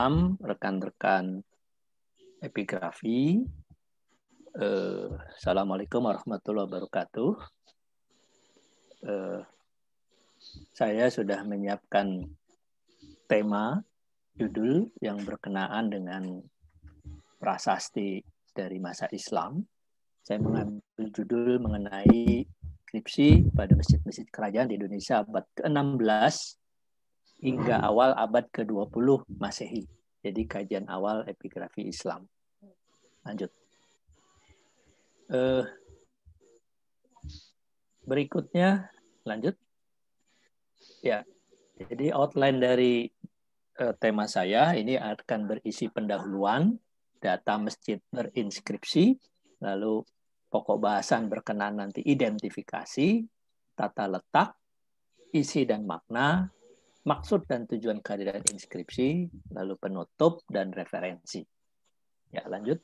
malam rekan-rekan epigrafi. Assalamualaikum warahmatullahi wabarakatuh. Saya sudah menyiapkan tema judul yang berkenaan dengan prasasti dari masa Islam. Saya mengambil judul mengenai skripsi pada masjid-masjid kerajaan di Indonesia abad ke-16 hingga awal abad ke-20 Masehi. Jadi kajian awal epigrafi Islam. Lanjut. Berikutnya, lanjut. Ya, jadi outline dari tema saya ini akan berisi pendahuluan, data masjid berinskripsi, lalu pokok bahasan berkenaan nanti identifikasi, tata letak, isi dan makna, maksud dan tujuan kehadiran inskripsi, lalu penutup dan referensi. Ya, lanjut.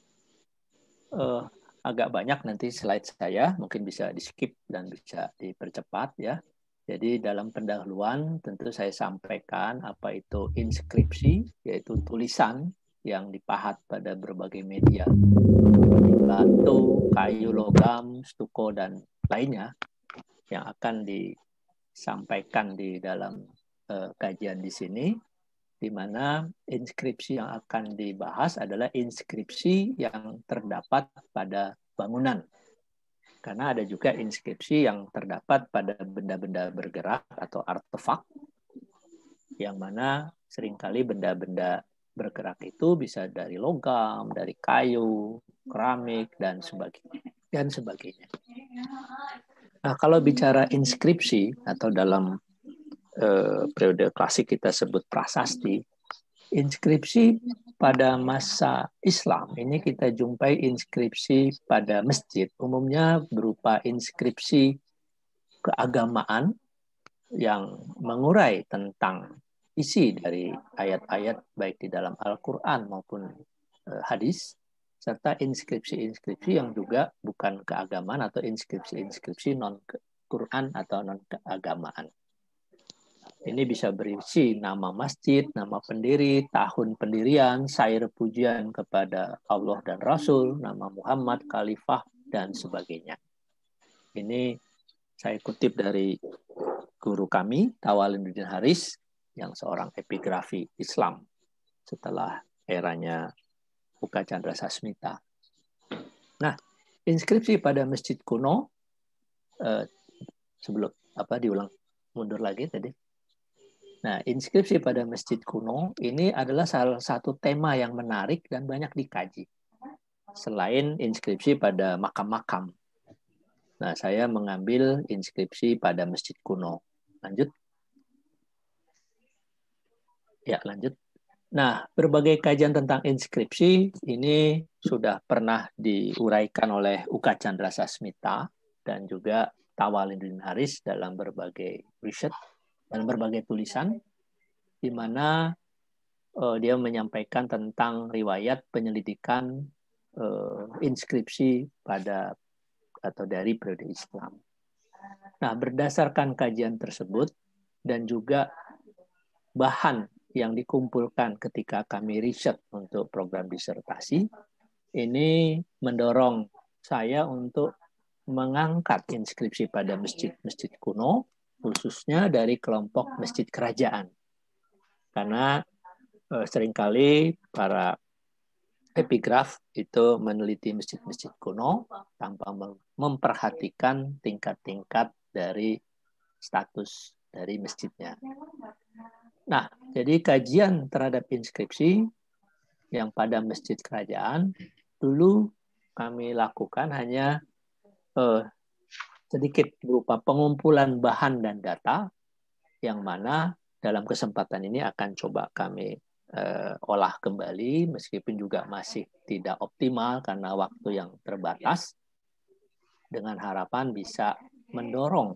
Agak banyak nanti slide saya, mungkin bisa di-skip dan bisa dipercepat ya. Jadi dalam pendahuluan tentu saya sampaikan apa itu inskripsi, yaitu tulisan yang dipahat pada berbagai media, batu, kayu, logam, stuko, dan lainnya yang akan disampaikan di dalam kajian di sini, di mana inskripsi yang akan dibahas adalah inskripsi yang terdapat pada bangunan. Karena ada juga inskripsi yang terdapat pada benda-benda bergerak atau artefak, yang mana seringkali benda-benda bergerak itu bisa dari logam, dari kayu, keramik, dan sebagainya. Nah, kalau bicara inskripsi atau dalam periode klasik kita sebut prasasti, inskripsi pada masa Islam ini kita jumpai inskripsi pada masjid umumnya berupa inskripsi keagamaan yang mengurai tentang isi dari ayat-ayat baik di dalam Al-Quran maupun hadis, serta inskripsi-inskripsi yang juga bukan keagamaan atau inskripsi-inskripsi non-Quran atau non-keagamaan. Ini bisa berisi nama masjid, nama pendiri, tahun pendirian, syair pujian kepada Allah dan Rasul, nama Muhammad, khalifah, dan sebagainya. Ini saya kutip dari guru kami, Tawalinuddin Haris, yang seorang epigrafi Islam setelah eranya Uka Chandra Sasmita. Nah, inskripsi pada masjid kuno, sebelum diulang mundur lagi tadi. Nah, inskripsi pada masjid kuno ini adalah salah satu tema yang menarik dan banyak dikaji. Selain inskripsi pada makam-makam. Nah, saya mengambil inskripsi pada masjid kuno. Lanjut. Ya, lanjut. Nah, berbagai kajian tentang inskripsi ini sudah pernah diuraikan oleh Uka Chandra Sasmita dan juga Tawalinuddin Haris dalam berbagai riset dan berbagai tulisan, di mana dia menyampaikan tentang riwayat penyelidikan inskripsi pada atau dari periode Islam. Nah, berdasarkan kajian tersebut dan juga bahan yang dikumpulkan ketika kami riset untuk program disertasi, ini mendorong saya untuk mengangkat inskripsi pada masjid-masjid kuno, khususnya dari kelompok masjid kerajaan. Karena seringkali para epigraf itu meneliti masjid-masjid kuno tanpa memperhatikan tingkat-tingkat dari status dari masjidnya. Nah, jadi kajian terhadap inskripsi yang pada masjid kerajaan dulu kami lakukan hanya sedikit berupa pengumpulan bahan dan data, yang mana dalam kesempatan ini akan coba kami olah kembali, meskipun juga masih tidak optimal karena waktu yang terbatas, dengan harapan bisa mendorong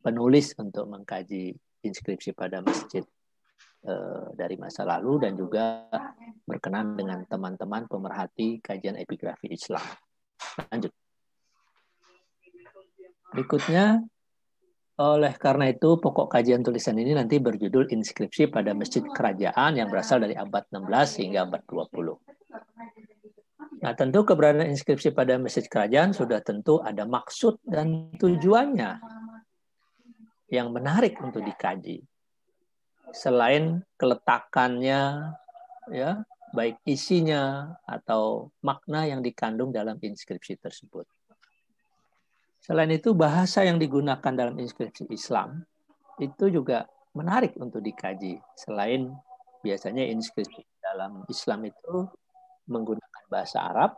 penulis untuk mengkaji inskripsi pada masjid dari masa lalu dan juga berkenan dengan teman-teman pemerhati kajian epigrafi Islam. Lanjut. Berikutnya, Oleh karena itu, pokok kajian tulisan ini nanti berjudul Inskripsi pada Masjid Kerajaan yang berasal dari abad 16 hingga abad 20. Nah, tentu keberadaan inskripsi pada masjid kerajaan sudah tentu ada maksud dan tujuannya yang menarik untuk dikaji. Selain keletakannya, ya, baik isinya atau makna yang dikandung dalam inskripsi tersebut. Selain itu, bahasa yang digunakan dalam inskripsi Islam itu juga menarik untuk dikaji. Selain biasanya inskripsi dalam Islam itu menggunakan bahasa Arab,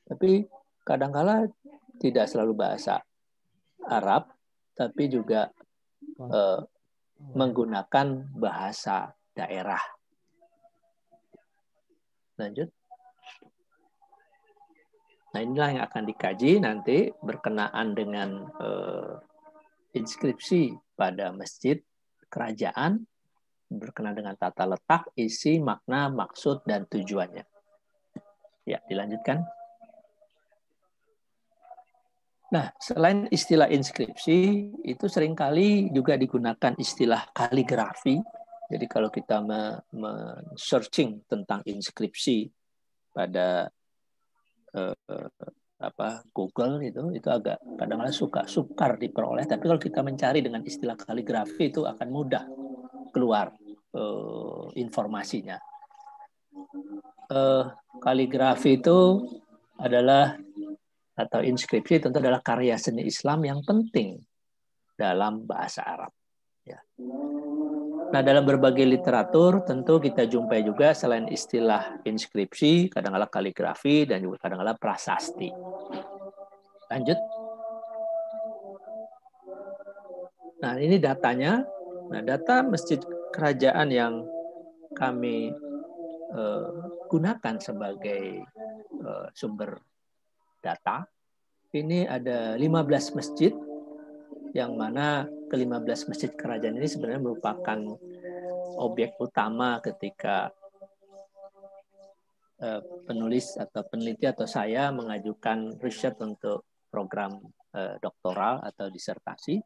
tapi kadangkala tidak selalu bahasa Arab, tapi juga menggunakan bahasa daerah. Lanjut. Nah, inilah yang akan dikaji nanti berkenaan dengan inskripsi pada masjid kerajaan, berkenaan dengan tata letak, isi, makna, maksud, dan tujuannya. Ya, dilanjutkan. Nah, selain istilah inskripsi, itu seringkali juga digunakan istilah kaligrafi. Jadi kalau kita searching tentang inskripsi pada Google itu agak kadang-kadang sukar diperoleh. Tapi kalau kita mencari dengan istilah kaligrafi itu akan mudah keluar informasinya. Kaligrafi itu adalah atau inskripsi tentu adalah karya seni Islam yang penting dalam bahasa Arab. Ya. Nah, dalam berbagai literatur tentu kita jumpai juga selain istilah inskripsi, kadang-kala kaligrafi dan juga kadang-kala prasasti. Lanjut. Nah, ini datanya. Nah, data masjid kerajaan yang kami gunakan sebagai sumber data, ini ada 15 masjid, yang mana ke-15 masjid kerajaan ini sebenarnya merupakan objek utama ketika penulis atau peneliti atau saya mengajukan riset untuk program doktoral atau disertasi,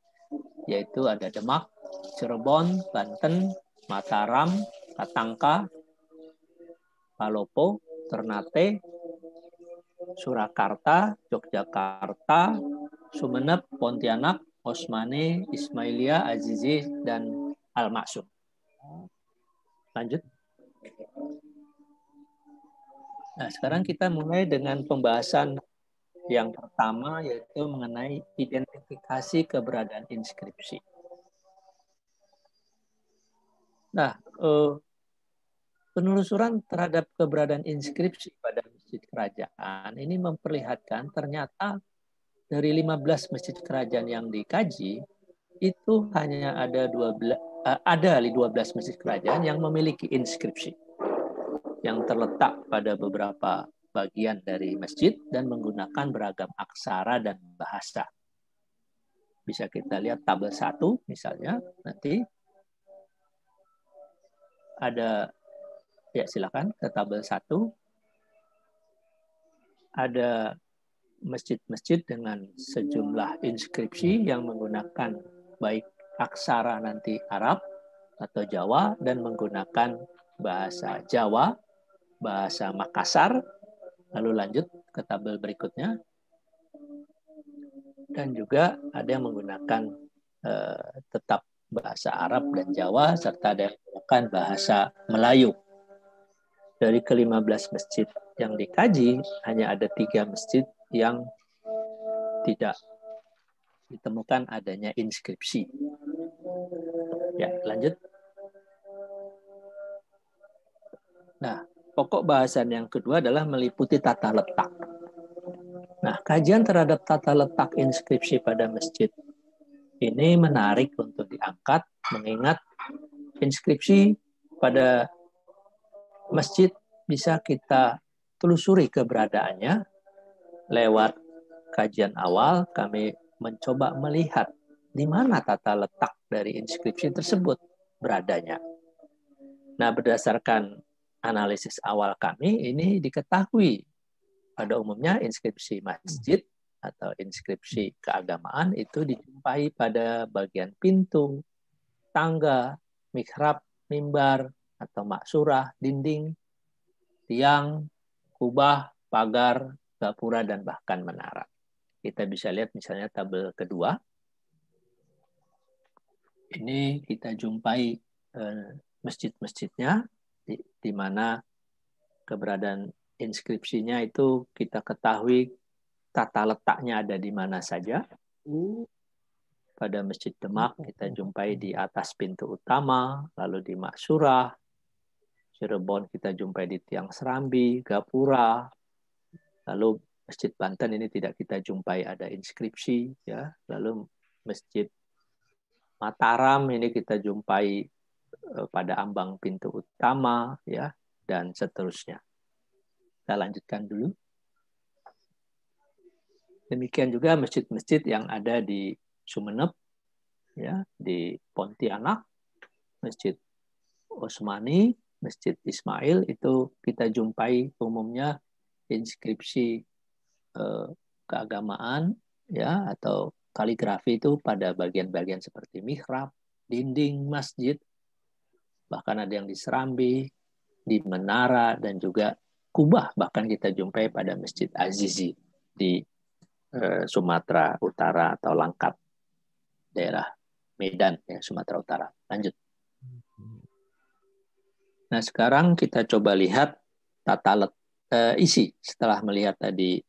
yaitu ada Demak, Cirebon, Banten, Mataram, Katangka, Palopo, Ternate, Surakarta, Yogyakarta, Sumeneb, Pontianak, Osmani, Ismailia, Azizi, dan Al-Maksum. Lanjut. Nah, sekarang kita mulai dengan pembahasan yang pertama, yaitu mengenai identifikasi keberadaan inskripsi. Nah, penelusuran terhadap keberadaan inskripsi pada masjid kerajaan ini memperlihatkan ternyata dari 15 masjid kerajaan yang dikaji, itu hanya ada 12 masjid kerajaan yang memiliki inskripsi yang terletak pada beberapa bagian dari masjid dan menggunakan beragam aksara dan bahasa. Bisa kita lihat tabel 1 misalnya, nanti ada, ya silakan ke tabel 1. Ada masjid-masjid dengan sejumlah inskripsi yang menggunakan baik aksara nanti Arab atau Jawa dan menggunakan bahasa Jawa, bahasa Makassar. Lalu lanjut ke tabel berikutnya. Dan juga ada yang menggunakan tetap bahasa Arab dan Jawa, serta ada yang menggunakan bahasa Melayu. Dari ke-15 masjid yang dikaji, hanya ada 3 masjid yang tidak ditemukan adanya inskripsi. Ya, lanjut. Nah, pokok bahasan yang kedua adalah meliputi tata letak. Nah, kajian terhadap tata letak inskripsi pada masjid ini menarik untuk diangkat, mengingat inskripsi pada masjid bisa kita telusuri keberadaannya. Lewat kajian awal, kami mencoba melihat di mana tata letak dari inskripsi tersebut beradanya. Nah, berdasarkan analisis awal kami, ini diketahui pada umumnya inskripsi masjid atau inskripsi keagamaan itu dijumpai pada bagian pintu, tangga, mihrab, mimbar, atau maksurah, dinding, tiang, kubah, pagar, gapura, dan bahkan menara. Kita bisa lihat misalnya tabel kedua. Ini kita jumpai masjid-masjidnya, di mana keberadaan inskripsinya itu kita ketahui tata letaknya ada di mana saja. Pada Masjid Demak kita jumpai di atas pintu utama, lalu di Maksurah. Cirebon kita jumpai di tiang Serambi, Gapura. Lalu Masjid Banten ini tidak kita jumpai ada inskripsi, ya. Lalu Masjid Mataram ini kita jumpai pada ambang pintu utama, ya, dan seterusnya. Kita lanjutkan dulu. Demikian juga masjid-masjid yang ada di Sumeneb, ya, di Pontianak, Masjid Osmani, Masjid Ismail, itu kita jumpai umumnya inskripsi keagamaan, ya, atau kaligrafi itu pada bagian-bagian seperti mihrab, dinding masjid, bahkan ada yang di Serambi, di menara, dan juga kubah, bahkan kita jumpai pada Masjid Azizi di Sumatera Utara atau Langkat, daerah Medan, ya, Sumatera Utara. Lanjut. Nah, sekarang kita coba lihat tata isi setelah melihat tadi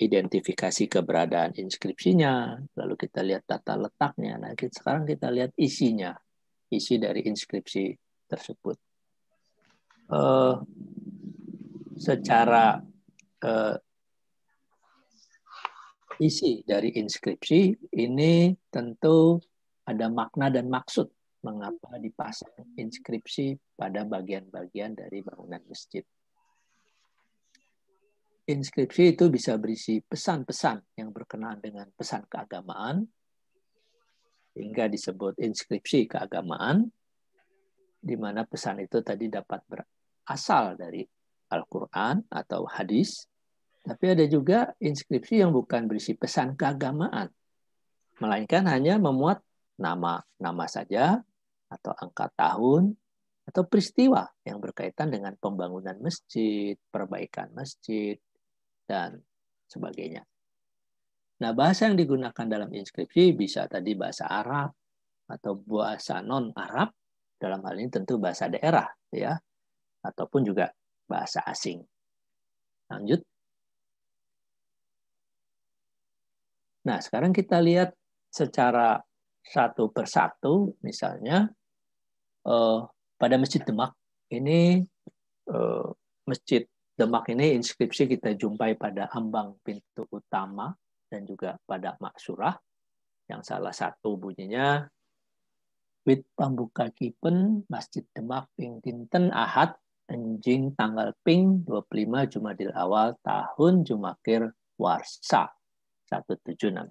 identifikasi keberadaan inskripsinya, lalu kita lihat tata letaknya. Nah, sekarang kita lihat isinya, isi dari inskripsi tersebut. Secara isi dari inskripsi ini tentu ada makna dan maksud mengapa dipasang inskripsi pada bagian-bagian dari bangunan masjid. Inskripsi itu bisa berisi pesan-pesan yang berkenaan dengan pesan keagamaan, hingga disebut inskripsi keagamaan, di mana pesan itu tadi dapat berasal dari Al-Quran atau hadis. Tapi ada juga inskripsi yang bukan berisi pesan keagamaan, melainkan hanya memuat nama saja, atau angka tahun, atau peristiwa yang berkaitan dengan pembangunan masjid, perbaikan masjid, dan sebagainya. Nah, bahasa yang digunakan dalam inskripsi bisa tadi bahasa Arab atau bahasa non-Arab, dalam hal ini tentu bahasa daerah, ya, ataupun juga bahasa asing. Lanjut. Nah, sekarang kita lihat secara satu persatu, misalnya pada Masjid Demak ini, Masjid Demak ini inskripsi kita jumpai pada ambang pintu utama dan juga pada maksurah, yang salah satu bunyinya wit pambukakipen Masjid Demak ping dinten Ahad enjing tanggal ping 25 Jumadil Awal tahun Jumakir Warsa 1769.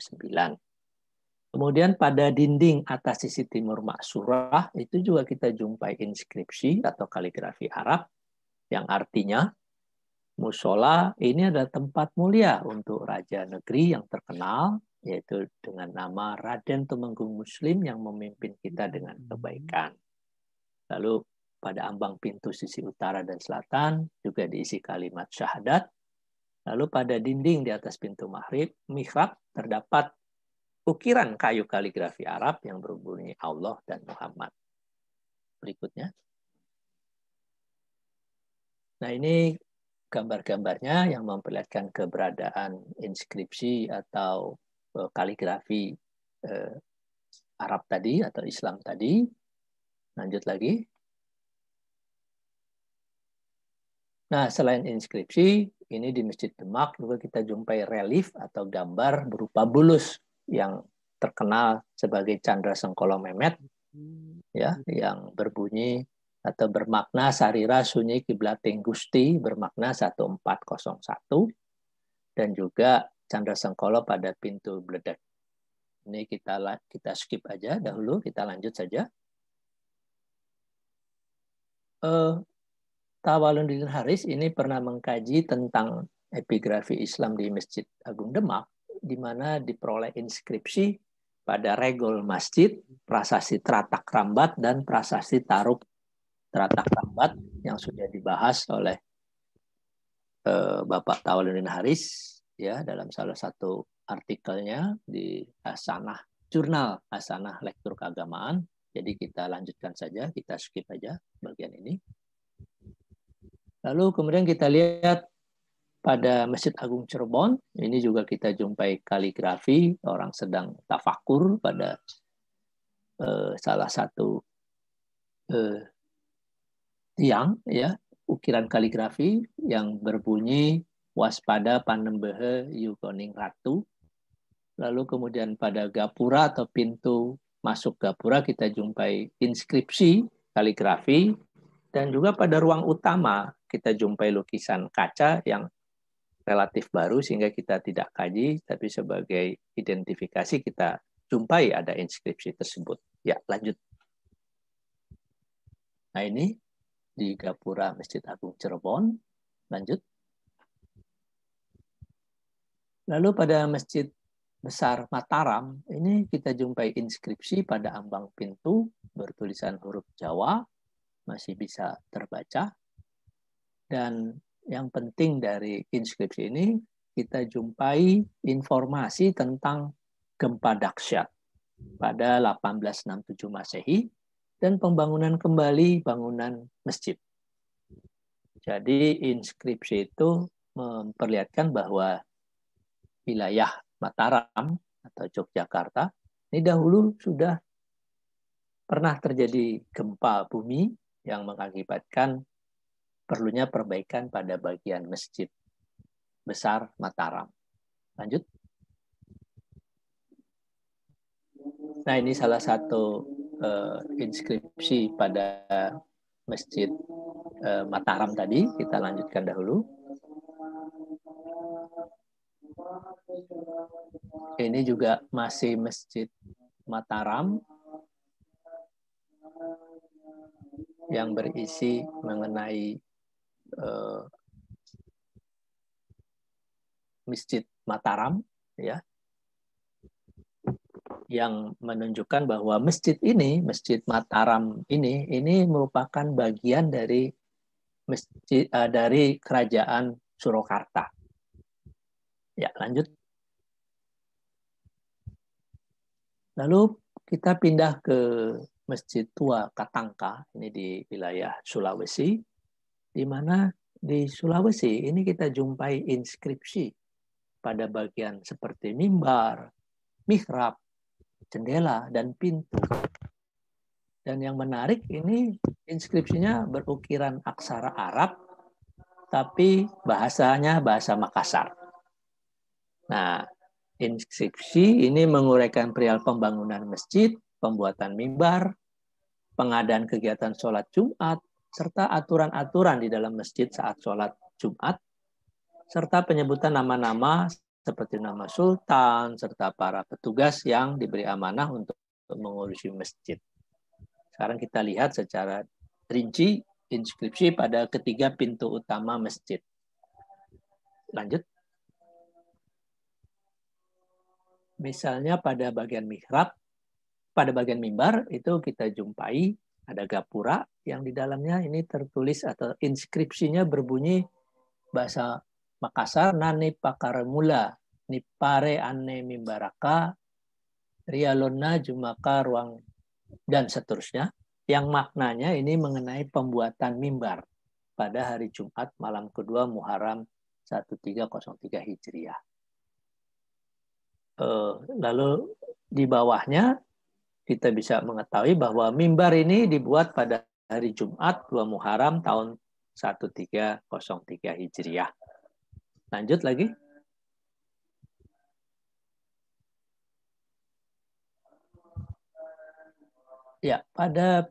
Kemudian pada dinding atas sisi timur maksurah itu juga kita jumpai inskripsi atau kaligrafi Arab yang artinya musola ini adalah tempat mulia untuk raja negeri yang terkenal, yaitu dengan nama Raden Tumenggung Muslim yang memimpin kita dengan kebaikan. Lalu pada ambang pintu sisi utara dan selatan juga diisi kalimat syahadat. Lalu pada dinding di atas pintu mihrab terdapat ukiran kayu kaligrafi Arab yang berbunyi Allah dan Muhammad. Berikutnya. Nah, ini gambar-gambarnya yang memperlihatkan keberadaan inskripsi atau kaligrafi Arab tadi atau Islam tadi. Lanjut lagi. Nah, selain inskripsi, ini di Masjid Demak juga kita jumpai relief atau gambar berupa bulus yang terkenal sebagai Candra Sengkolo Memet, ya, yang berbunyi atau bermakna Sarira Sunyi Kiblating Gusti, bermakna 1401, dan juga Candra Sengkolo pada pintu Bledek. Ini kita skip aja dahulu, kita lanjut saja. Tawaludin Haris ini pernah mengkaji tentang epigrafi Islam di Masjid Agung Demak, di mana diperoleh inskripsi pada regol masjid, prasasti Tratak Rambat, dan prasasti Taruk Tratak Rambat yang sudah dibahas oleh Bapak Tawaluddin Haris ya dalam salah satu artikelnya di Hasanah Jurnal Hasanah Lektur Keagamaan. Jadi kita lanjutkan saja, kita skip aja bagian ini. Lalu kemudian kita lihat pada Masjid Agung Cirebon, ini juga kita jumpai kaligrafi, orang sedang tafakur pada salah satu tiang, ya, ukiran kaligrafi yang berbunyi waspada panembehe yukoning ratu. Lalu kemudian pada gapura atau pintu masuk gapura kita jumpai inskripsi kaligrafi, dan juga pada ruang utama kita jumpai lukisan kaca yang relatif baru sehingga kita tidak kaji, tapi sebagai identifikasi kita jumpai ada inskripsi tersebut. Ya, lanjut. Nah, ini di gapura Masjid Agung Cirebon. Lanjut. Lalu pada Masjid Besar Mataram, ini kita jumpai inskripsi pada ambang pintu bertulisan huruf Jawa, masih bisa terbaca. Dan yang penting dari inskripsi ini, kita jumpai informasi tentang gempa dahsyat pada 1867 Masehi dan pembangunan kembali bangunan masjid. Jadi inskripsi itu memperlihatkan bahwa wilayah Mataram atau Yogyakarta ini dahulu sudah pernah terjadi gempa bumi yang mengakibatkan perlunya perbaikan pada bagian Masjid Besar Mataram. Lanjut. Nah, ini salah satu inskripsi pada Masjid Mataram tadi. Kita lanjutkan dahulu. Ini juga masih Masjid Mataram yang berisi mengenai Masjid Mataram, ya, yang menunjukkan bahwa masjid ini, Masjid Mataram ini merupakan bagian dari masjid dari Kerajaan Surakarta. Ya, lanjut. Lalu kita pindah ke Masjid Tua Katangka, ini di wilayah Sulawesi, di mana di Sulawesi ini kita jumpai inskripsi pada bagian seperti mimbar, mihrab, jendela, dan pintu. Dan yang menarik ini inskripsinya berukiran aksara Arab, tapi bahasanya bahasa Makassar. Nah, inskripsi ini menguraikan perihal pembangunan masjid, pembuatan mimbar, pengadaan kegiatan sholat Jumat, serta aturan-aturan di dalam masjid saat sholat Jumat, serta penyebutan nama-nama seperti nama sultan, serta para petugas yang diberi amanah untuk mengurusi masjid. Sekarang kita lihat secara rinci inskripsi pada ketiga pintu utama masjid. Lanjut. Misalnya pada bagian mihrab, pada bagian mimbar itu kita jumpai ada gapura yang di dalamnya ini tertulis atau inskripsinya berbunyi bahasa Makassar, nani pakaremula, nipare ane mimbaraka, rialona jumaka ruang, dan seterusnya. Yang maknanya ini mengenai pembuatan mimbar pada hari Jumat malam kedua Muharram 1303 Hijriah. Lalu di bawahnya kita bisa mengetahui bahwa mimbar ini dibuat pada hari Jumat 2 Muharram tahun 1303 Hijriah. Lanjut lagi. Ya, pada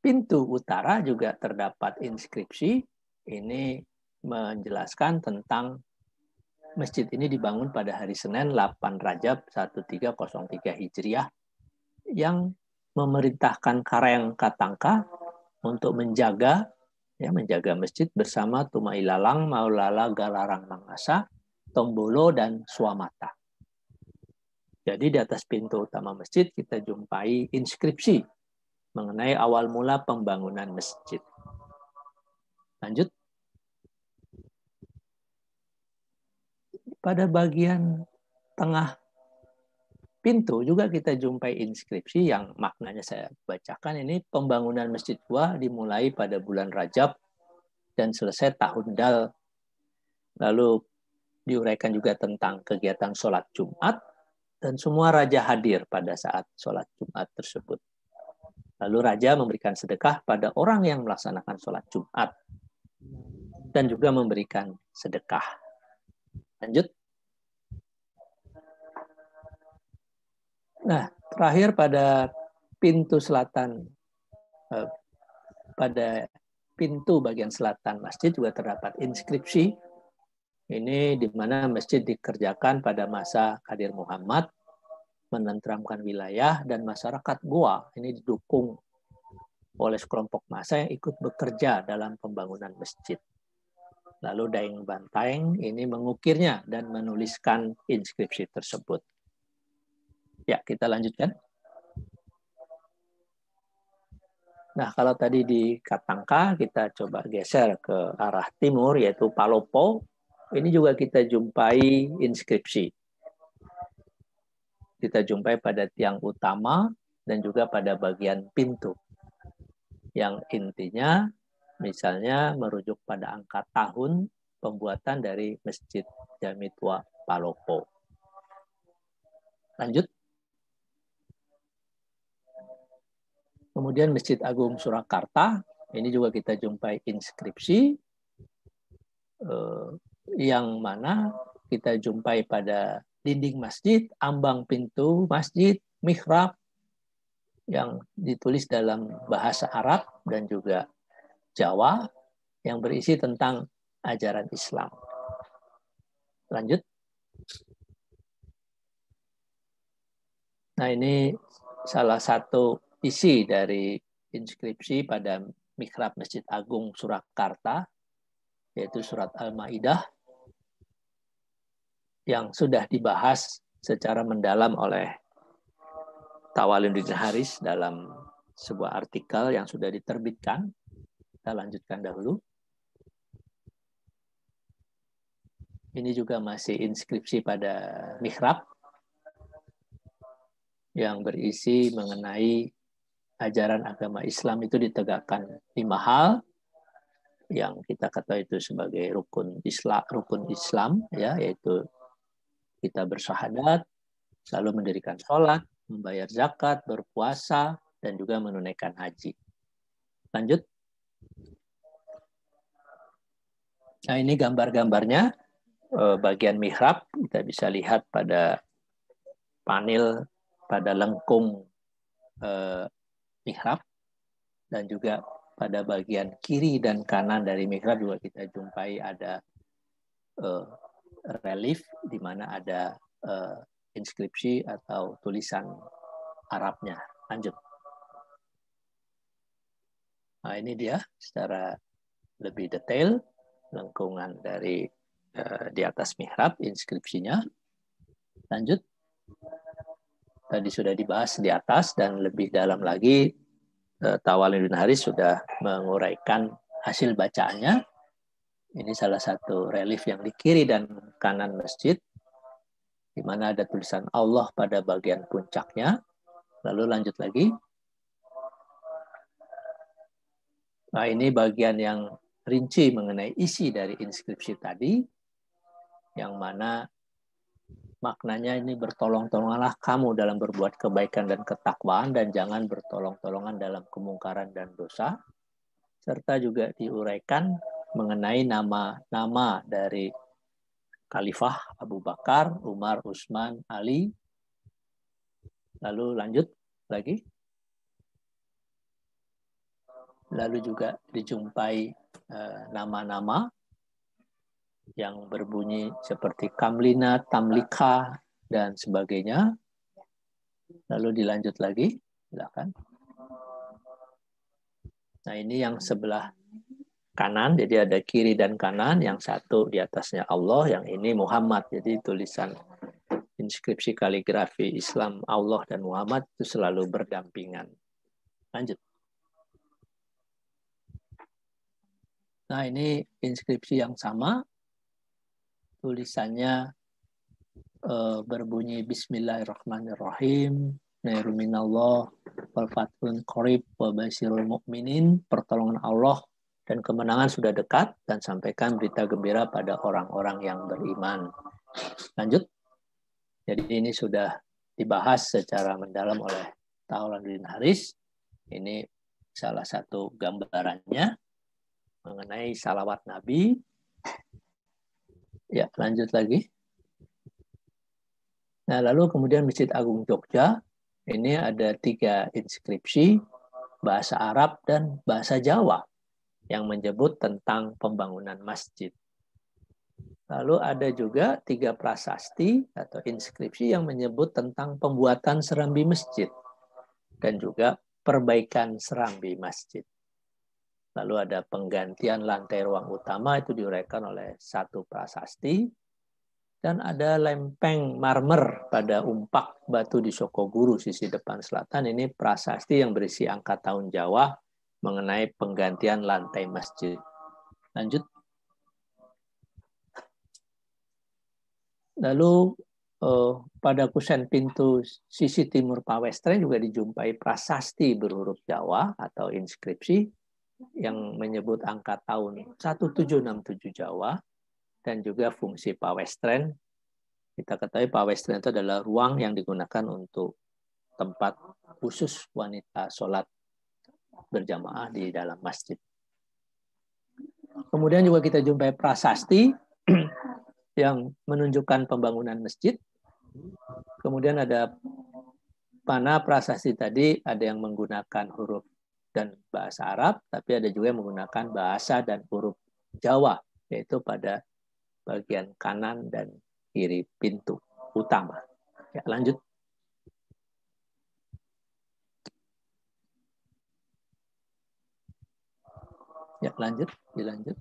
pintu utara juga terdapat inskripsi. Ini menjelaskan tentang masjid ini dibangun pada hari Senin 8 Rajab 1303 Hijriah yang memerintahkan Karang Katangka untuk menjaga ya, menjaga masjid bersama Tumai Lalang, Maulala, Galarang Mangasa, Tombolo, dan Swamata. Jadi di atas pintu utama masjid kita jumpai inskripsi mengenai awal mula pembangunan masjid. Lanjut. Pada bagian tengah pintu juga kita jumpai inskripsi yang maknanya saya bacakan. Ini pembangunan Masjid Gua dimulai pada bulan Rajab dan selesai tahun Dal. Lalu diuraikan juga tentang kegiatan sholat Jumat dan semua raja hadir pada saat sholat Jumat tersebut. Lalu raja memberikan sedekah pada orang yang melaksanakan sholat Jumat dan juga memberikan sedekah. Lanjut. Nah, terakhir pada pintu selatan, pada pintu bagian selatan masjid juga terdapat inskripsi. Ini di mana masjid dikerjakan pada masa Khadir Muhammad, menenteramkan wilayah dan masyarakat Goa. Ini didukung oleh sekelompok massa yang ikut bekerja dalam pembangunan masjid. Lalu Daeng Bantaeng ini mengukirnya dan menuliskan inskripsi tersebut. Ya, kita lanjutkan. Nah, kalau tadi di Katangka, kita coba geser ke arah timur, yaitu Palopo. Ini juga kita jumpai inskripsi. Kita jumpai pada tiang utama dan juga pada bagian pintu. Yang intinya, misalnya merujuk pada angka tahun pembuatan dari Masjid Jami Tua Palopo. Lanjut. Kemudian Masjid Agung Surakarta, ini juga kita jumpai inskripsi yang mana kita jumpai pada dinding masjid, ambang pintu masjid, mihrab yang ditulis dalam bahasa Arab dan juga Jawa yang berisi tentang ajaran Islam. Lanjut. Nah, ini salah satu isi dari inskripsi pada mihrab Masjid Agung Surakarta, yaitu surat Al-Maidah yang sudah dibahas secara mendalam oleh Tawaluddin Haris dalam sebuah artikel yang sudah diterbitkan. Kita lanjutkan dahulu. Ini juga masih inskripsi pada mihrab yang berisi mengenai ajaran agama Islam itu ditegakkan 5 hal yang kita ketahui itu sebagai rukun Islam, ya, yaitu kita bersyahadat, lalu mendirikan sholat, membayar zakat, berpuasa, dan juga menunaikan haji. Lanjut. Nah, ini gambar-gambarnya bagian mihrab. Kita bisa lihat pada panel pada lengkung mihrab dan juga pada bagian kiri dan kanan dari mihrab juga kita jumpai ada relief di mana ada inskripsi atau tulisan Arabnya. Lanjut. Nah, ini dia secara lebih detail lengkungan dari di atas mihrab inskripsinya. Lanjut. Tadi sudah dibahas di atas dan lebih dalam lagi Tawaluddin Haris sudah menguraikan hasil bacaannya. Ini salah satu relief yang di kiri dan kanan masjid, di mana ada tulisan Allah pada bagian puncaknya. Lalu lanjut lagi. Nah, ini bagian yang rinci mengenai isi dari inskripsi tadi, yang mana maknanya ini bertolong-tolonganlah kamu dalam berbuat kebaikan dan ketakwaan dan jangan bertolong-tolongan dalam kemungkaran dan dosa. Serta juga diuraikan mengenai nama-nama dari Khalifah Abu Bakar, Umar, Utsman, Ali. Lalu lanjut lagi. Lalu juga dijumpai nama-nama yang berbunyi seperti Kamlina, Tamlika, dan sebagainya. Lalu dilanjut lagi, silakan. Nah, ini yang sebelah kanan, jadi ada kiri dan kanan, yang satu di atasnya Allah, yang ini Muhammad. Jadi tulisan inskripsi kaligrafi Islam Allah dan Muhammad itu selalu berdampingan. Lanjut. Nah, ini inskripsi yang sama, tulisannya berbunyi Bismillahirrahmanirrahim. Nairu minallah wal fathun qarib wa basyirul mu'minin. Pertolongan Allah dan kemenangan sudah dekat, dan sampaikan berita gembira pada orang-orang yang beriman. Lanjut. Jadi ini sudah dibahas secara mendalam oleh Tauladdin Haris. Ini salah satu gambarannya mengenai salawat Nabi. Ya, lanjut lagi. Nah, lalu kemudian Masjid Agung Jogja, ini ada 3 inskripsi, bahasa Arab dan bahasa Jawa, yang menyebut tentang pembangunan masjid. Lalu ada juga 3 prasasti atau inskripsi yang menyebut tentang pembuatan serambi masjid, dan juga perbaikan serambi masjid. Lalu ada penggantian lantai ruang utama, itu diuraikan oleh 1 prasasti. Dan ada lempeng marmer pada umpak batu di Sokoguru sisi depan selatan. Ini prasasti yang berisi angka tahun Jawa mengenai penggantian lantai masjid. Lanjut. Lalu pada kusen pintu sisi timur Pawestren juga dijumpai prasasti berhuruf Jawa atau inskripsi yang menyebut angka tahun 1767 Jawa, dan juga fungsi Pawestren. Kita ketahui Pawestren itu adalah ruang yang digunakan untuk tempat khusus wanita sholat berjamaah di dalam masjid. Kemudian juga kita jumpai prasasti yang menunjukkan pembangunan masjid. Kemudian ada mana prasasti tadi, ada yang menggunakan huruf dan bahasa Arab, tapi ada juga yang menggunakan bahasa dan huruf Jawa, yaitu pada bagian kanan dan kiri pintu utama. Ya, lanjut. Ya, dilanjut.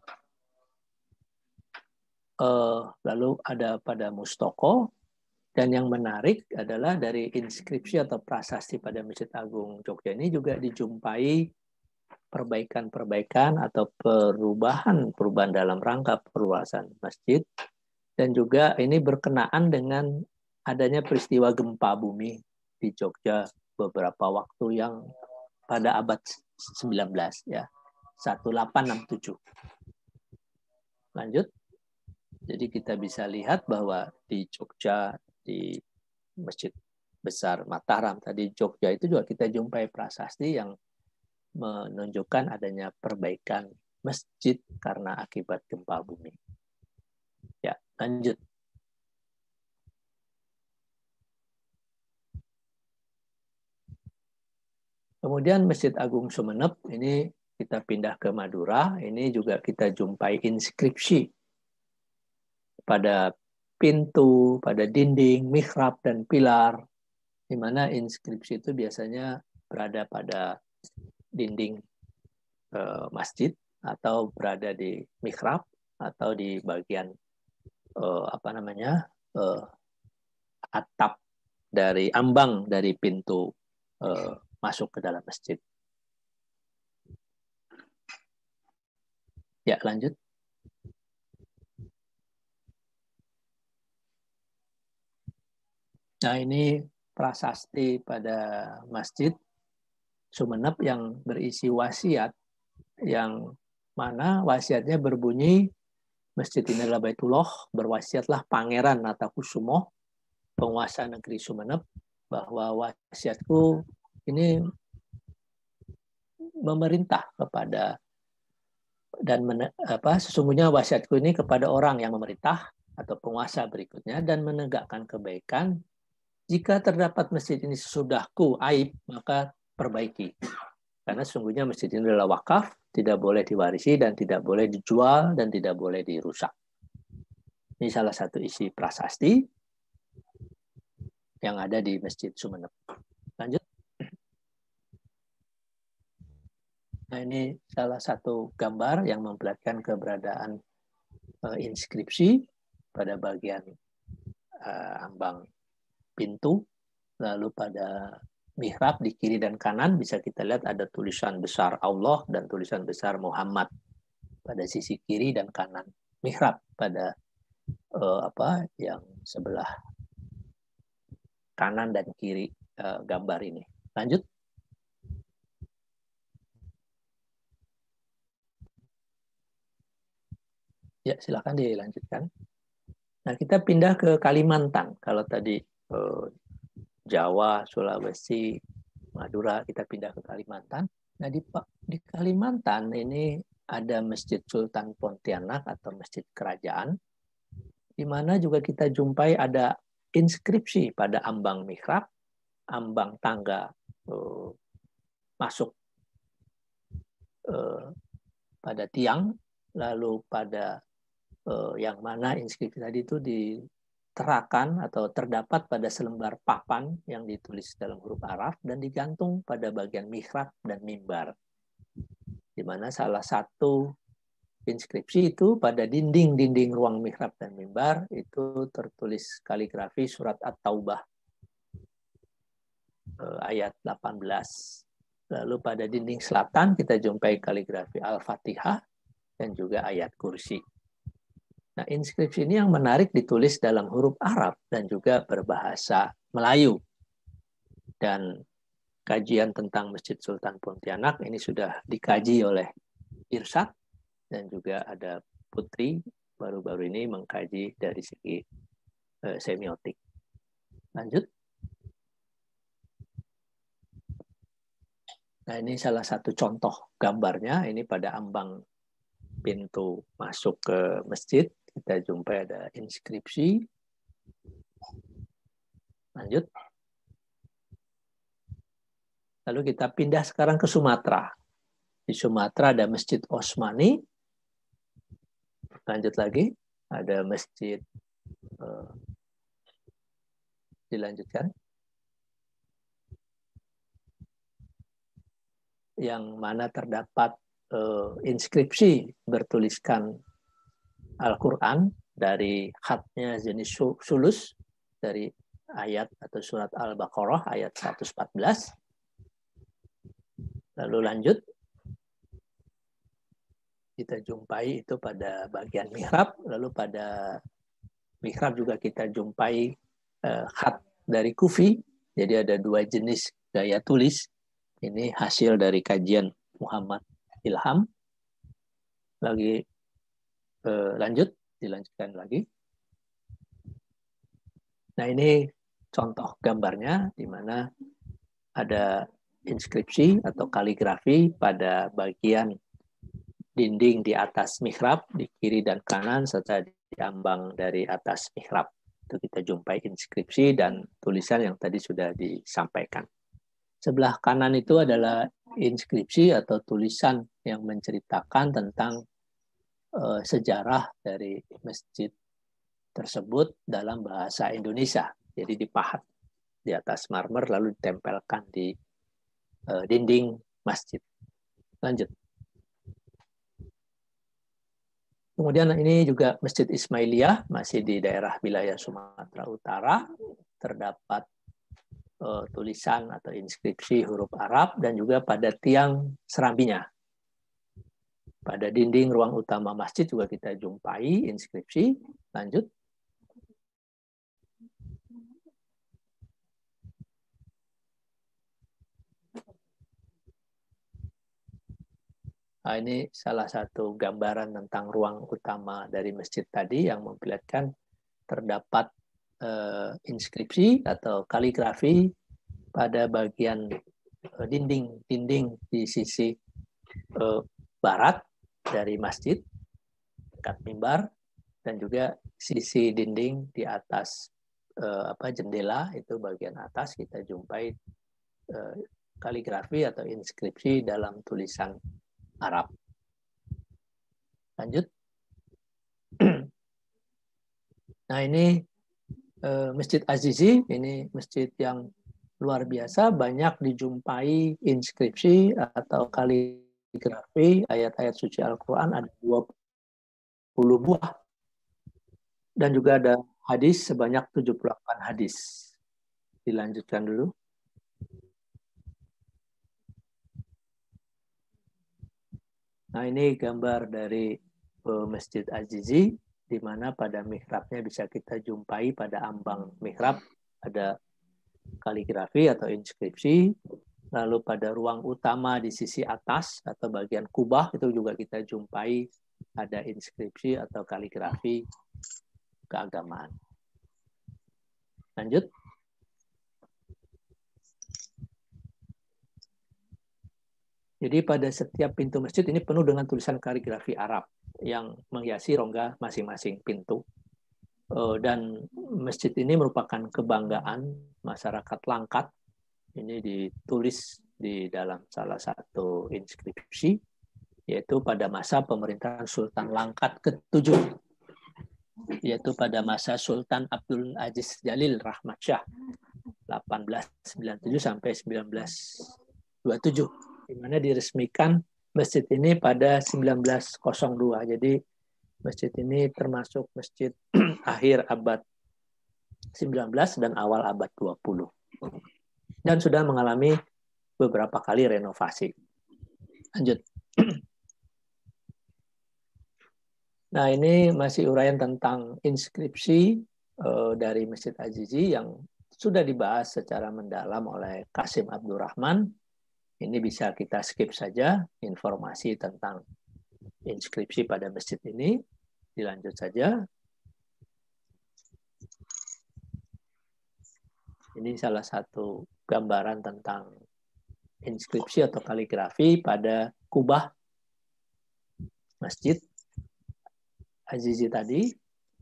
Lalu ada pada Mustoko, dan yang menarik adalah dari inskripsi atau prasasti pada Masjid Agung Jogja ini juga dijumpai perbaikan-perbaikan atau perubahan dalam rangka perluasan masjid, dan juga ini berkenaan dengan adanya peristiwa gempa bumi di Jogja beberapa waktu yang pada abad 19 ya, 1867. Lanjut. Jadi kita bisa lihat bahwa di Jogja, di Masjid Besar Mataram tadi Jogja itu juga kita jumpai prasasti yang menunjukkan adanya perbaikan masjid karena akibat gempa bumi. Ya, lanjut. Kemudian Masjid Agung Sumeneb, ini kita pindah ke Madura, ini juga kita jumpai inskripsi pada pintu, pada dinding, mihrab, dan pilar, di mana inskripsi itu biasanya berada pada dinding masjid, atau berada di mihrab, atau di bagian atap dari ambang dari pintu masuk ke dalam masjid. Ya, lanjut. Nah, ini prasasti pada Masjid Sumeneb yang berisi wasiat, yang mana wasiatnya berbunyi, masjid ini adalah Baitullah, berwasiatlah Pangeran Natakusumo, penguasa negeri Sumeneb, bahwa wasiatku ini memerintah kepada sesungguhnya wasiatku ini kepada orang yang memerintah atau penguasa berikutnya, dan menegakkan kebaikan. Jika terdapat masjid ini sesudahku aib, maka perbaiki. Karena sesungguhnya masjid ini adalah wakaf, tidak boleh diwarisi dan tidak boleh dijual dan tidak boleh dirusak. Ini salah satu isi prasasti yang ada di Masjid Sumeneb. Lanjut. Nah, ini salah satu gambar yang memperlihatkan keberadaan inskripsi pada bagian ambang pintu. Lalu pada mihrab di kiri dan kanan bisa kita lihat ada tulisan besar Allah dan tulisan besar Muhammad pada sisi kiri dan kanan mihrab pada yang sebelah kanan dan kiri gambar ini. Lanjut. Ya, silakan dilanjutkan. Nah, kita pindah ke Kalimantan. Kalau tadi Jawa, Sulawesi, Madura, kita pindah ke Kalimantan. Nah, di Kalimantan ini ada Masjid Sultan Pontianak atau Masjid Kerajaan, di mana juga kita jumpai ada inskripsi pada ambang mihrab, ambang tangga masuk pada tiang, lalu pada yang mana inskripsi tadi itu diterakan atau terdapat pada selembar papan yang ditulis dalam huruf Arab dan digantung pada bagian mihrab dan mimbar. Di mana salah satu inskripsi itu pada dinding-dinding ruang mihrab dan mimbar itu tertulis kaligrafi surat At-Taubah ayat 18. Lalu pada dinding selatan kita jumpai kaligrafi Al-Fatihah dan juga ayat kursi. Nah, inskripsi ini yang menarik ditulis dalam huruf Arab dan juga berbahasa Melayu. Dan kajian tentang Masjid Sultan Pontianak ini sudah dikaji oleh Irsyad dan juga ada Putri baru-baru ini mengkaji dari segi semiotik. Lanjut. Nah, ini salah satu contoh gambarnya. Ini pada ambang pintu masuk ke masjid. Kita jumpai ada inskripsi. Lanjut. Lalu kita pindah sekarang ke Sumatera. Di Sumatera ada Masjid Osmani. Lanjut lagi. Ada masjid. Dilanjutkan. Yang mana terdapat inskripsi bertuliskan Al-Quran dari khatnya jenis sulus dari ayat atau surat Al-Baqarah ayat 114. Lalu lanjut. Kita jumpai itu pada bagian mihrab. Lalu pada mihrab juga kita jumpai khat dari Kufi. Jadi ada dua jenis gaya tulis. Ini hasil dari kajian Muhammad Ilham. Lagi lanjut, dilanjutkan lagi. Nah, ini contoh gambarnya di mana ada inskripsi atau kaligrafi pada bagian dinding di atas mihrab, di kiri dan kanan, serta di ambang dari atas mihrab. Itu kita jumpai inskripsi dan tulisan yang tadi sudah disampaikan. Sebelah kanan itu adalah inskripsi atau tulisan yang menceritakan tentang sejarah dari masjid tersebut dalam bahasa Indonesia. Jadi dipahat di atas marmer lalu ditempelkan di dinding masjid. Lanjut. Kemudian ini juga Masjid Ismailiyah, masih di daerah wilayah Sumatera Utara. Terdapat tulisan atau inskripsi huruf Arab dan juga pada tiang serambinya. Pada dinding ruang utama masjid juga kita jumpai inskripsi. Lanjut. Nah, ini salah satu gambaran tentang ruang utama dari masjid tadi yang memperlihatkan terdapat inskripsi atau kaligrafi pada bagian dinding di sisi barat dari masjid dekat mimbar dan juga sisi dinding di atas jendela itu bagian atas kita jumpai kaligrafi atau inskripsi dalam tulisan Arab. Lanjut. Nah, ini Masjid Azizi, ini masjid yang luar biasa, banyak dijumpai inskripsi atau kaligrafi kaligrafi ayat-ayat suci Al-Quran ada 20 buah. Dan juga ada hadis sebanyak 78 hadis. Dilanjutkan dulu. Nah, ini gambar dari Masjid Azizi, di mana pada mihrabnya bisa kita jumpai pada ambang mihrab ada kaligrafi atau inskripsi. Lalu pada ruang utama di sisi atas atau bagian kubah itu juga kita jumpai ada inskripsi atau kaligrafi keagamaan. Lanjut. Jadi pada setiap pintu masjid ini penuh dengan tulisan kaligrafi Arab yang menghiasi rongga masing-masing pintu. Dan masjid ini merupakan kebanggaan masyarakat Langkat. Ini ditulis di dalam salah satu inskripsi, yaitu pada masa pemerintahan Sultan Langkat ke-7, yaitu pada masa Sultan Abdul Aziz Jalil Rahmat Shah 1897 sampai 1927, di mana diresmikan masjid ini pada 1902. Jadi masjid ini termasuk masjid akhir abad 19 dan awal abad 20. Dan sudah mengalami beberapa kali renovasi. Lanjut. Nah, ini masih uraian tentang inskripsi dari Masjid Azizi yang sudah dibahas secara mendalam oleh Qasim Abdurrahman. Ini bisa kita skip saja informasi tentang inskripsi pada masjid ini. Dilanjut saja. Ini salah satu gambaran tentang inskripsi atau kaligrafi pada kubah Masjid Azizi tadi.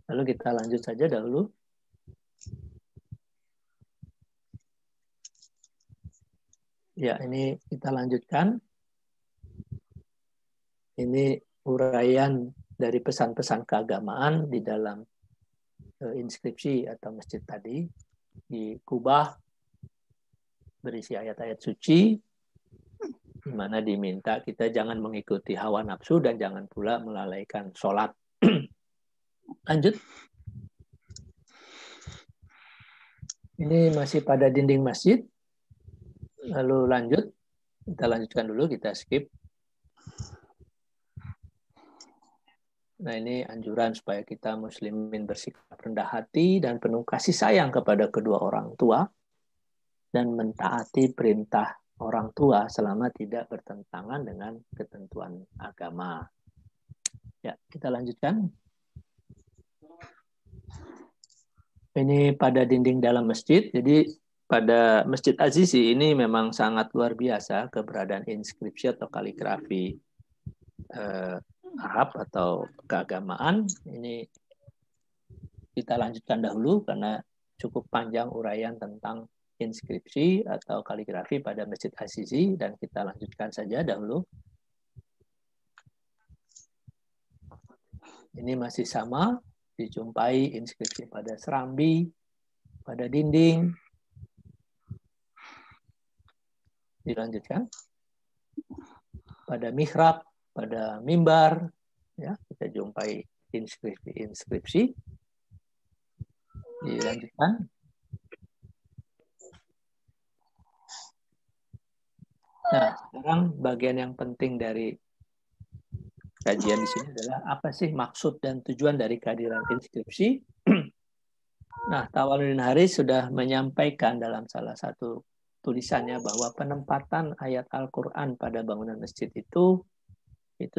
Lalu kita lanjut saja dahulu. Ya, ini kita lanjutkan. Ini uraian dari pesan-pesan keagamaan di dalam inskripsi atau masjid tadi. Di kubah berisi ayat-ayat suci, di mana diminta kita jangan mengikuti hawa nafsu dan jangan pula melalaikan sholat. Lanjut. Ini masih pada dinding masjid. Lalu lanjut. Kita lanjutkan dulu, kita skip. Nah, ini anjuran supaya kita muslimin bersikap rendah hati dan penuh kasih sayang kepada kedua orang tua dan mentaati perintah orang tua selama tidak bertentangan dengan ketentuan agama. Ya, kita lanjutkan. Ini pada dinding dalam masjid. Jadi pada Masjid Azizi ini memang sangat luar biasa keberadaan inskripsi atau kaligrafi Arab atau keagamaan. Ini kita lanjutkan dahulu karena cukup panjang uraian tentang inskripsi atau kaligrafi pada Masjid Azizi, dan kita lanjutkan saja dahulu. Ini masih sama, dijumpai inskripsi pada serambi, pada dinding. Dilanjutkan. Pada mihrab, pada mimbar, ya, kita jumpai inskripsi. Dilanjutkan. Nah, sekarang bagian yang penting dari kajian di sini adalah apa sih maksud dan tujuan dari kehadiran inskripsi. Nah, Tawaluddin Haris sudah menyampaikan dalam salah satu tulisannya bahwa penempatan ayat Al-Quran pada bangunan masjid itu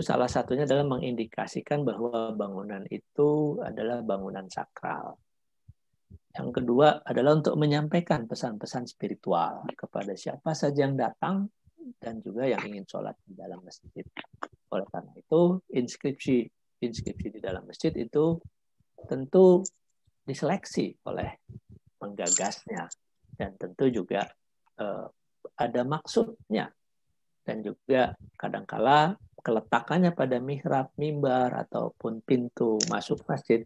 salah satunya adalah mengindikasikan bahwa bangunan itu adalah bangunan sakral. Yang kedua adalah untuk menyampaikan pesan-pesan spiritual kepada siapa saja yang datang dan juga yang ingin sholat di dalam masjid. Oleh karena itu, inskripsi di dalam masjid itu tentu diseleksi oleh penggagasnya dan tentu juga ada maksudnya, dan juga kadangkala keletakannya pada mihrab, mimbar ataupun pintu masuk masjid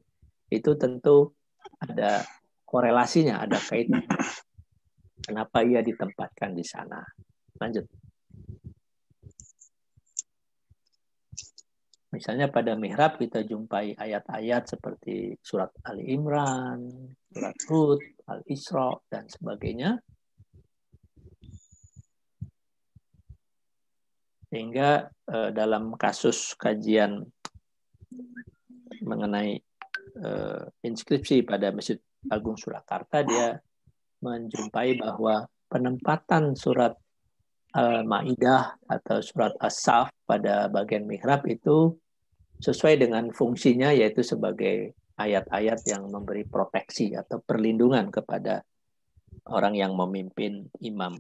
itu tentu ada korelasinya, ada kaitan kenapa ia ditempatkan di sana. Lanjut. Misalnya pada mihrab kita jumpai ayat-ayat seperti surat Ali Imran, surat Hud, Al-Isra, dan sebagainya. Sehingga dalam kasus kajian mengenai inskripsi pada Masjid Agung Surakarta, dia menjumpai bahwa penempatan surat Al-Maidah atau surat As-Saff pada bagian mihrab itu sesuai dengan fungsinya, yaitu sebagai ayat-ayat yang memberi proteksi atau perlindungan kepada orang yang memimpin imam,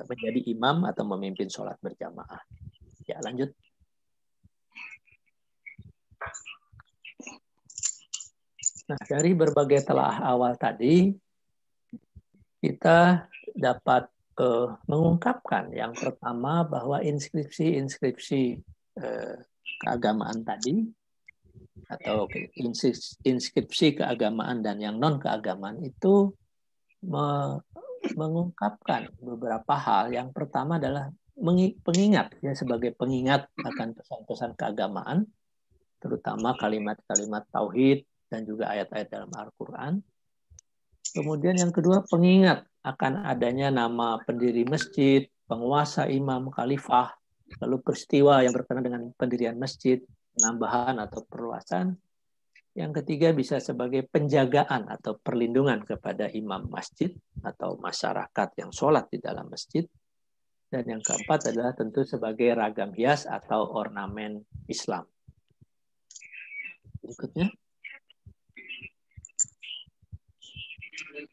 menjadi imam atau memimpin sholat berjamaah. Ya, lanjut. Nah, dari berbagai telaah awal tadi, kita dapat mengungkapkan yang pertama bahwa inskripsi keagamaan tadi, atau inskripsi keagamaan dan yang non-keagamaan itu mengungkapkan beberapa hal. Yang pertama adalah pengingat, ya, sebagai pengingat akan pesan-pesan keagamaan, terutama kalimat-kalimat tauhid dan juga ayat-ayat dalam Al-Quran. Kemudian yang kedua, pengingat akan adanya nama pendiri masjid, penguasa, imam, khalifah, lalu peristiwa yang berkenaan dengan pendirian masjid, penambahan atau perluasan. Yang ketiga bisa sebagai penjagaan atau perlindungan kepada imam masjid atau masyarakat yang sholat di dalam masjid. Dan yang keempat adalah tentu sebagai ragam hias atau ornamen Islam. Berikutnya.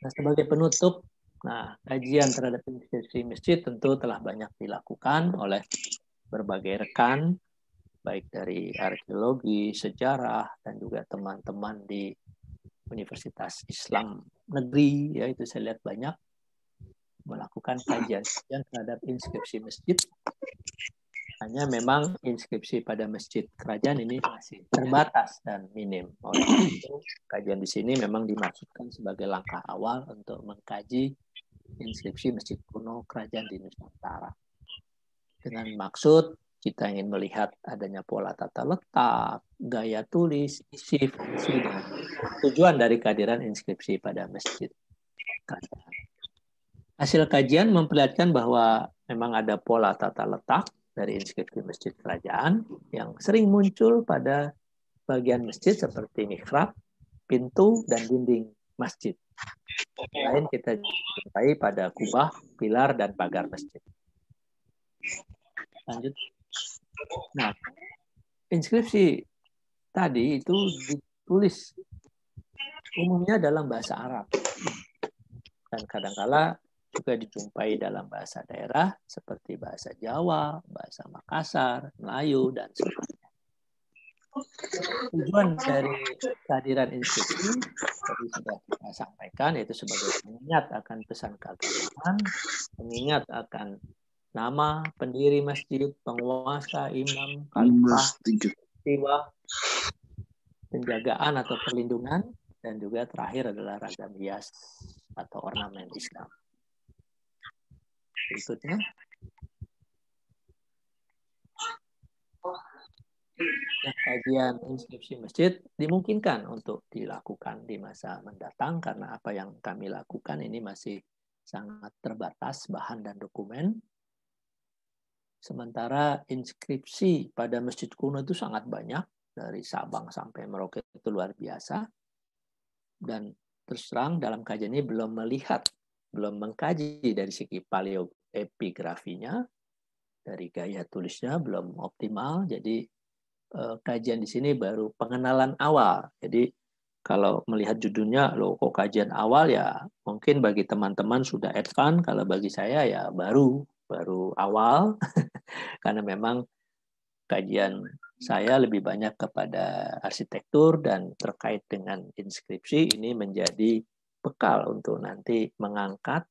Nah, sebagai penutup, kajian terhadap inskripsi masjid tentu telah banyak dilakukan oleh berbagai rekan, baik dari arkeologi, sejarah, dan juga teman-teman di Universitas Islam Negeri, ya, itu saya lihat banyak melakukan kajian terhadap inskripsi masjid. Hanya memang inskripsi pada masjid kerajaan ini masih terbatas dan minim. Oleh itu, kajian di sini memang dimaksudkan sebagai langkah awal untuk mengkaji inskripsi masjid kuno kerajaan di Nusantara. Dengan maksud kita ingin melihat adanya pola tata letak, gaya tulis, isi, fungsi, dan tujuan dari kehadiran inskripsi pada masjid kerajaan. Hasil kajian memperlihatkan bahwa memang ada pola tata letak dari inskripsi masjid kerajaan yang sering muncul pada bagian masjid seperti mihrab, pintu, dan dinding masjid. Lain kita jumpai pada kubah, pilar, dan pagar masjid. Lanjut. Nah, inskripsi tadi itu ditulis umumnya dalam bahasa Arab. Dan kadang-kala juga dijumpai dalam bahasa daerah seperti bahasa Jawa, bahasa Makassar, Melayu, dan sebagainya. Tujuan dari kehadiran inskripsi tadi sudah kita sampaikan, yaitu sebagai pengingat akan pesan keagamaan, pengingat akan nama pendiri masjid, penguasa, imam, khalifah, peristiwa, penjagaan atau perlindungan, dan juga terakhir adalah ragam hias atau ornamen Islam. Berikutnya. Kajian inskripsi masjid dimungkinkan untuk dilakukan di masa mendatang karena apa yang kami lakukan ini masih sangat terbatas bahan dan dokumen. Sementara inskripsi pada masjid kuno itu sangat banyak, dari Sabang sampai Merauke, itu luar biasa. Dan terus terang dalam kajian ini belum mengkaji dari segi paleoepigrafinya, dari gaya tulisnya belum optimal. Jadi kajian di sini baru pengenalan awal. Jadi kalau melihat judulnya, loh kok kajian awal, ya mungkin bagi teman-teman sudah advance, kalau bagi saya ya baru awal karena memang kajian saya lebih banyak kepada arsitektur dan terkait dengan inskripsi. Ini menjadi bekal untuk nanti mengangkat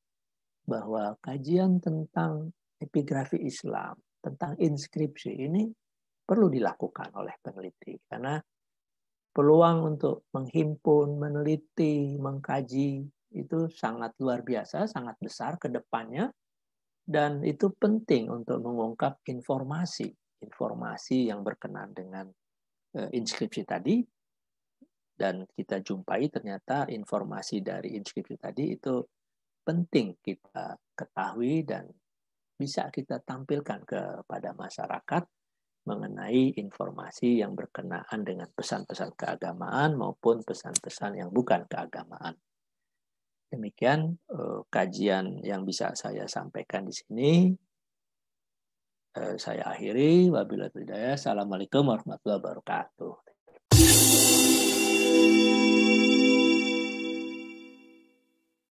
bahwa kajian tentang epigrafi Islam, tentang inskripsi ini perlu dilakukan oleh peneliti, karena peluang untuk menghimpun, meneliti, mengkaji itu sangat luar biasa, sangat besar ke depannya, dan itu penting untuk mengungkap informasi informasi yang berkenaan dengan inskripsi tadi, dan kita jumpai ternyata informasi dari inskripsi tadi itu penting kita ketahui dan bisa kita tampilkan kepada masyarakat mengenai informasi yang berkenaan dengan pesan-pesan keagamaan maupun pesan-pesan yang bukan keagamaan. Demikian kajian yang bisa saya sampaikan di sini. Saya akhiri. Wabillahi taufiq hidayah. Assalamualaikum warahmatullahi wabarakatuh.